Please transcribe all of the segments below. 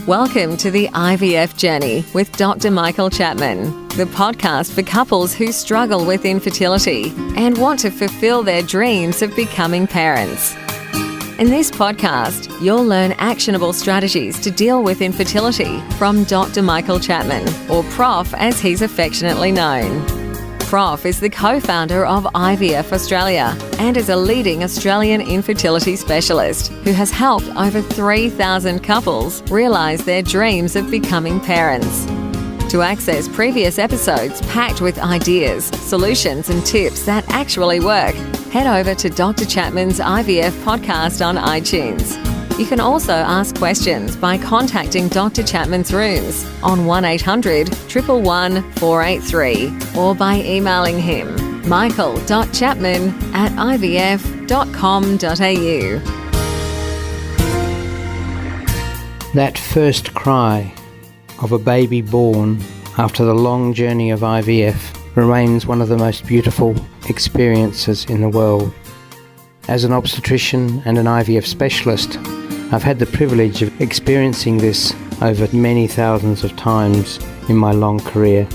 Welcome to the IVF Journey with Dr Michael Chapman, the podcast for couples who struggle with infertility and want to fulfill their dreams of becoming parents. In this podcast, you'll learn actionable strategies to deal with infertility from Dr Michael Chapman, or Prof as he's affectionately known. Prof is the co-founder of IVF Australia and is a leading Australian infertility specialist who has helped over 3,000 couples realise their dreams of becoming parents. To access previous episodes packed with ideas, solutions and tips that actually work, head over to Dr Chapman's IVF podcast on iTunes. You can also ask questions by contacting Dr Chapman's rooms on 1800 111 483 or by emailing him michael.chapman@ivf.com.au. That first cry of a baby born after the long journey of IVF remains one of the most beautiful experiences in the world. As an obstetrician and an IVF specialist, I've had the privilege of experiencing this over many thousands of times in my long career,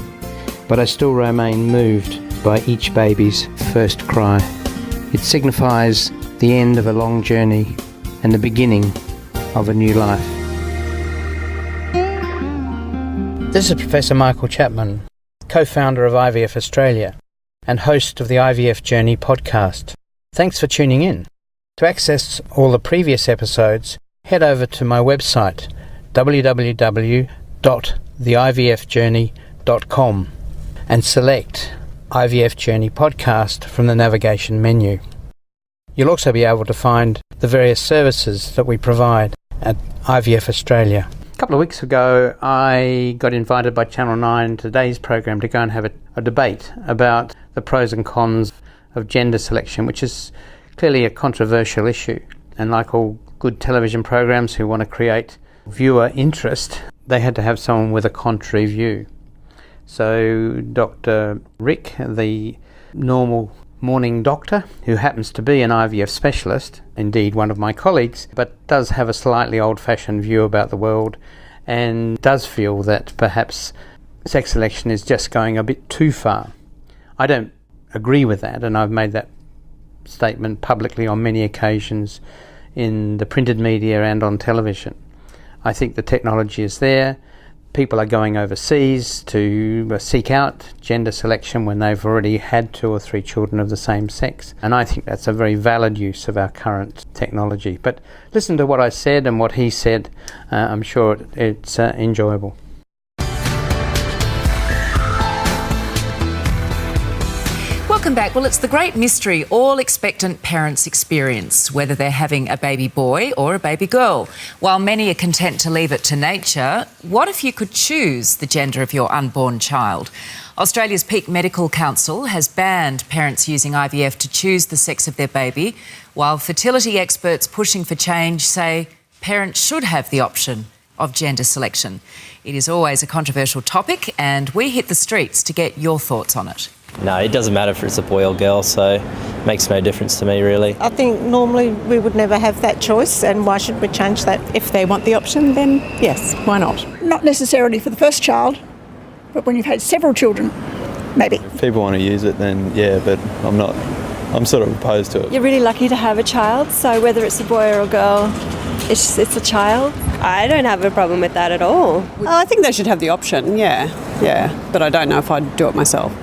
but I still remain moved by each baby's first cry. It signifies the end of a long journey and the beginning of a new life. This is Professor Michael Chapman, co-founder of IVF Australia and host of the IVF Journey Podcast. Thanks for tuning in. To access all the previous episodes, head over to my website www.theivfjourney.com and select IVF Journey Podcast from the navigation menu. You'll also be able to find the various services that we provide at IVF Australia. A couple of weeks ago, I got invited by Channel 9, today's program, to go and have a debate about the pros and cons of gender selection, which is clearly a controversial issue. And like all good television programs who want to create viewer interest, they had to have someone with a contrary view. So Dr Ric, the normal morning doctor, who happens to be an IVF specialist, indeed one of my colleagues, but does have a slightly old-fashioned view about the world and does feel that perhaps sex selection is just going a bit too far. I don't agree with that, and I've made that statement publicly on many occasions in the printed media and on television. I think the technology is there. People are going overseas to seek out gender selection when they've already had 2 or 3 children of the same sex. And I think that's a very valid use of our current technology. But listen to what I said and what he said. I'm sure it's enjoyable. Welcome back. Well, it's the great mystery all expectant parents experience, whether they're having a baby boy or a baby girl. While many are content to leave it to nature, what if you could choose the gender of your unborn child? Australia's Peak Medical Council has banned parents using IVF to choose the sex of their baby, while fertility experts pushing for change say parents should have the option of gender selection. It is always a controversial topic, and we hit the streets to get your thoughts on it. No, it doesn't matter if it's a boy or girl, so it makes no difference to me, really. I think normally we would never have that choice, and why should we change that? If they want the option, then yes, why not? Not necessarily for the first child, but when you've had several children, maybe. If people want to use it, then yeah, but I'm not. I'm sort of opposed to it. You're really lucky to have a child, so whether it's a boy or a girl, it's a child. I don't have a problem with that at all. I think they should have the option, yeah, but I don't know if I'd do it myself.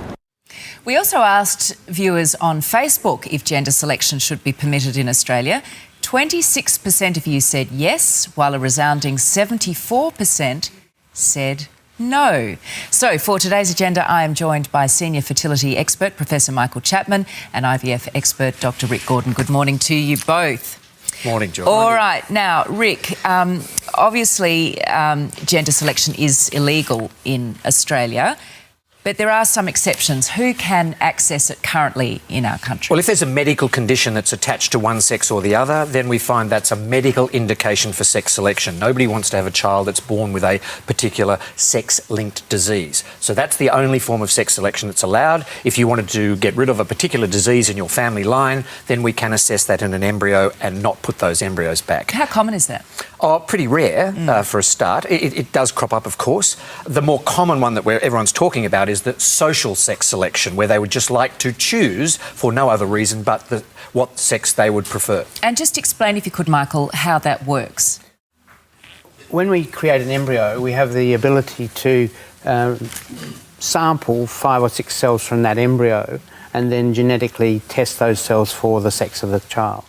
We also asked viewers on Facebook if gender selection should be permitted in Australia. 26% of you said yes, while a resounding 74% said no. So for today's agenda, I am joined by senior fertility expert Professor Michael Chapman and IVF expert Dr Ric Gordon. Good morning to you both. Morning, John. All right. Now, Ric, obviously gender selection is illegal in Australia. But there are some exceptions. Who can access it currently in our country? Well, if there's a medical condition that's attached to one sex or the other, then we find that's a medical indication for sex selection. Nobody wants to have a child that's born with a particular sex-linked disease. So that's the only form of sex selection that's allowed. If you wanted to get rid of a particular disease in your family line, then we can assess that in an embryo and not put those embryos back. How common is that? Oh, pretty rare for a start. It does crop up, of course. The more common one that everyone's talking about is the social sex selection, where they would just like to choose for no other reason but what sex they would prefer. And just explain, if you could, Michael, how that works. When we create an embryo, we have the ability to sample 5 or 6 cells from that embryo and then genetically test those cells for the sex of the child.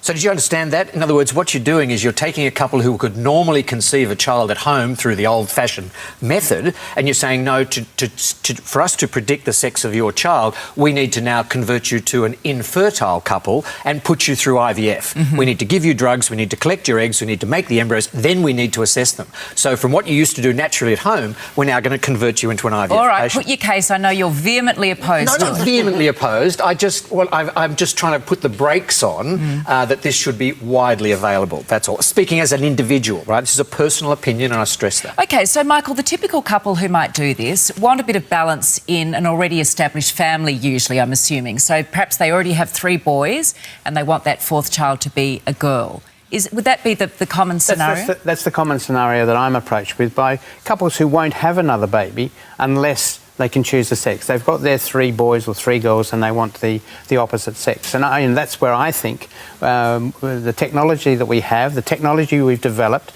So did you understand that? In other words, what you're doing is you're taking a couple who could normally conceive a child at home through the old-fashioned method, and you're saying, no, for us to predict the sex of your child, we need to now convert you to an infertile couple and put you through IVF. Mm-hmm. We need to give you drugs, we need to collect your eggs, we need to make the embryos, then we need to assess them. So from what you used to do naturally at home, we're now going to convert you into an IVF All right, patient. put your case. I know you're vehemently opposed to it. Not vehemently opposed. I'm just trying to put the brakes on that this should be widely available. That's all. Speaking as an individual, right? This is a personal opinion, and I stress that. OK, so, Michael, the typical couple who might do this want a bit of balance in an already established family, usually, I'm assuming. So perhaps they already have 3 boys and they want that 4th child to be a girl. Would that be the common scenario? That's the common scenario that I'm approached with by couples who won't have another baby unless they can choose the sex. They've got their 3 boys or 3 girls and they want the opposite sex. And that's where I think the technology that we have, the technology we've developed,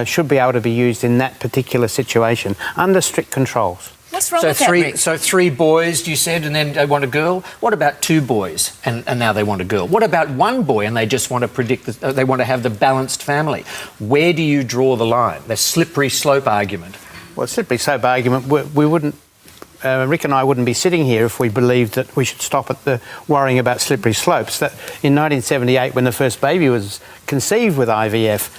should be able to be used in that particular situation under strict controls. What's wrong with that, Ric? So 3 boys, you said, and then they want a girl. What about 2 boys and now they want a girl? What about 1 boy and they just want to they want to have the balanced family? Where do you draw the line? The slippery slope argument. Well, slippery slope argument, we wouldn't... Ric and I wouldn't be sitting here if we believed that we should stop at the worrying about slippery slopes. That in 1978, when the first baby was conceived with IVF,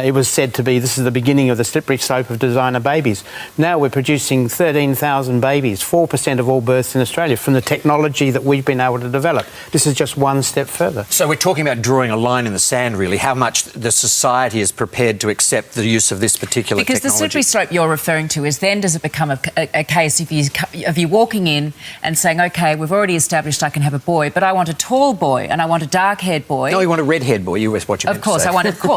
it was said to be this is the beginning of the slippery slope of designer babies. Now we're producing 13,000 babies, 4% of all births in Australia, from the technology that we've been able to develop. This is just one step further. So we're talking about drawing a line in the sand, really, how much the society is prepared to accept the use of this particular technology. Because the slippery slope you're referring to is then does it become a case of you walking in and saying, OK, we've already established I can have a boy, but I want a tall boy and I want a dark-haired boy. No, you want a red-haired boy. You was what you meant Of course, to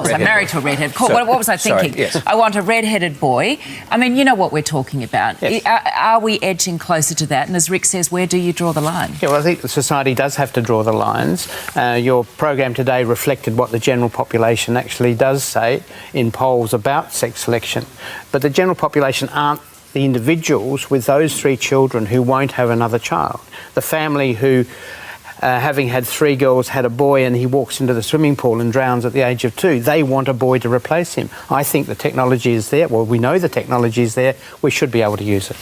say. I'm married to a redhead. What was I thinking? Sorry, yes. I want a red-headed boy. I mean, you know what we're talking about. Yes. Are we edging closer to that? And as Ric says, where do you draw the line? Yeah, well, I think the society does have to draw the lines. Your program today reflected what the general population actually does say in polls about sex selection. But the general population aren't the individuals with those 3 children who won't have another child. The family who, having had 3 girls, had a boy and he walks into the swimming pool and drowns at the age of 2, they want a boy to replace him. I think the technology is there. Well, we know the technology is there. We should be able to use it.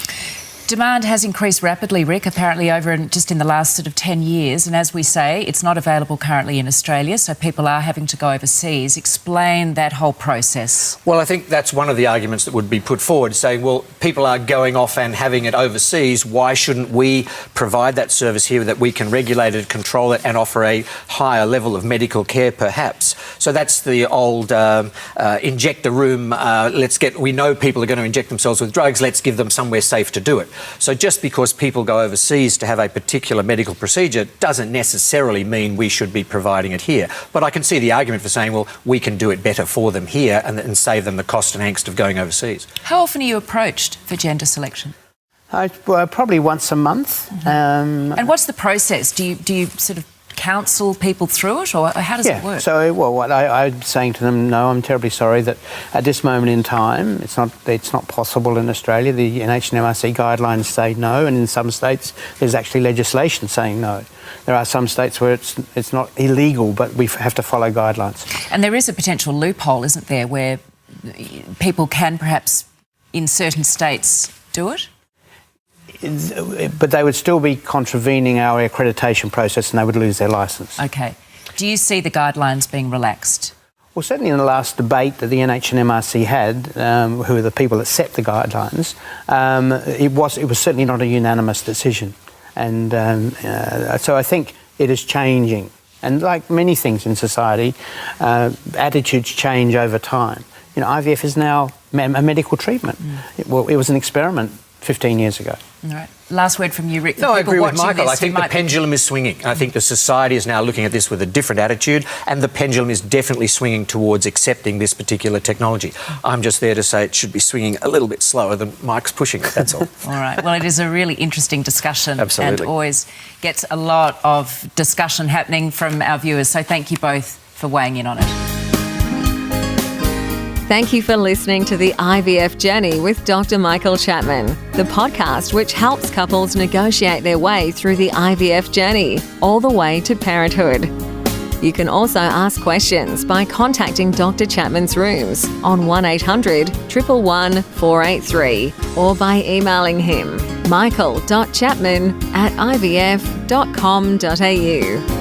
Demand has increased rapidly, Ric, apparently just in the last sort of 10 years. And as we say, it's not available currently in Australia, so people are having to go overseas. Explain that whole process. Well, I think that's one of the arguments that would be put forward, saying, well, people are going off and having it overseas. Why shouldn't we provide that service here that we can regulate it, control it and offer a higher level of medical care, perhaps? So that's the old injector room. We know people are going to inject themselves with drugs. Let's give them somewhere safe to do it. So just because people go overseas to have a particular medical procedure doesn't necessarily mean we should be providing it here. But I can see the argument for saying, well, we can do it better for them here and save them the cost and angst of going overseas. How often are you approached for gender selection? Probably once a month. Mm-hmm. And what's the process? Do you sort of counsel people through it, or how does it work? So, well, what I'm saying to them, no, I'm terribly sorry that at this moment in time, it's not possible in Australia. The NHMRC guidelines say no, and in some states there's actually legislation saying no. There are some states where it's not illegal, but we have to follow guidelines. And there is a potential loophole, isn't there, where people can perhaps in certain states do it? But they would still be contravening our accreditation process and they would lose their licence. OK. Do you see the guidelines being relaxed? Well, certainly in the last debate that the NH&MRC had, who are the people that set the guidelines, it was certainly not a unanimous decision. And so I think it is changing. And like many things in society, attitudes change over time. IVF is now a medical treatment. It was an experiment 15 years ago. All right. Last word from you, Ric. No, I agree with Michael. I think the pendulum is swinging. I think the society is now looking at this with a different attitude, and the pendulum is definitely swinging towards accepting this particular technology. I'm just there to say it should be swinging a little bit slower than Mike's pushing it, that's all. All right. Well, it is a really interesting discussion. Absolutely. And always gets a lot of discussion happening from our viewers. So thank you both for weighing in on it. Thank you for listening to the IVF Journey with Dr. Michael Chapman, the podcast which helps couples negotiate their way through the IVF journey, all the way to parenthood. You can also ask questions by contacting Dr. Chapman's rooms on 1800 111 483 or by emailing him michael.chapman@ivf.com.au.